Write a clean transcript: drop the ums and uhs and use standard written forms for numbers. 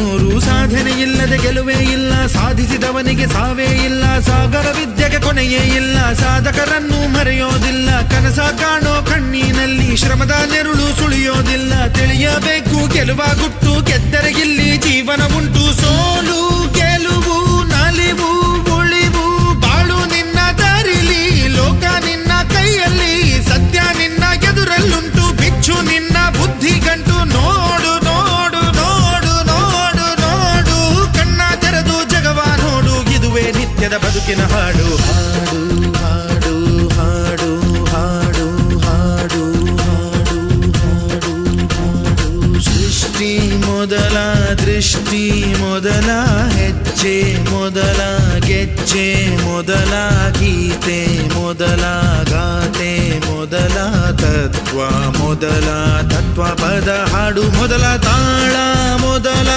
ನೂರು ಸಾಧನೆ ಇಲ್ಲದೆ ಗೆಲುವೇ ಇಲ್ಲ, ಸಾಧಿಸಿದವನಿಗೆ ಸಾವೇ ಇಲ್ಲ, ಸಾಗರ ವಿದ್ಯೆಗೆ ಕೊನೆಯೇ ಇಲ್ಲ, ಸಾಧಕರನ್ನು ಮರೆಯೋದಿಲ್ಲ, ಕನಸ ಕಾಣೋ ಕಣ್ಣಿನಲ್ಲಿ ಶ್ರಮದ ನೆರುಳು ಸುಳಿಯೋದಿಲ್ಲ, ತಿಳಿಯಬೇಕು ಗೆಲುವ ಗುಟ್ಟು, ಗೆದ್ದರೆ ಇಲ್ಲಿ ಜೀವನ ಉಂಟು, ಸೋಲು ಗೆಲುವು ನಲಿವು ಉಳಿವು ಬಾಳು ನಿನ್ನ ದಾರಿಲಿ, ಲೋಕ ನಿನ್ನ ಕೈಯಲ್ಲಿ, ಸತ್ಯ ನಿನ್ನ ಎದುರಲ್ಲುಂಟು, ಬಿಚ್ಚು ನಿನ್ನ ಬುದ್ಧಿ ಗಂಟು, ನೋಡು ನೋಡು ನೋಡು ನೋಡು ನೋಡು, ಕಣ್ಣ ತೆರೆದು ಜಗವ ನೋಡು, ಇದುವೇ ನಿತ್ಯದ ಬದುಕಿನ ಹಾಡು. ಹಾಡು ಹಾಡು ಹಾಡು ಹಾಡು ಹಾಡು ಹಾಡು ಹಾಡು ಸೃಷ್ಟಿ ಮೊದಲ ದೃಷ್ಟಿ ಮೊದಲ ಹೆಜ್ಜೆ ಮೊದಲ ಗೆಜ್ಜೆ ಮೊದಲ ಗೀತೆ ಮೊದಲ ಗಾತೆ ಮೊದಲ ತತ್ವ ಮೊದಲ ತತ್ವ ಪದ ಹಾಡು ಮೊದಲ ತಾಳ ಮೊದಲ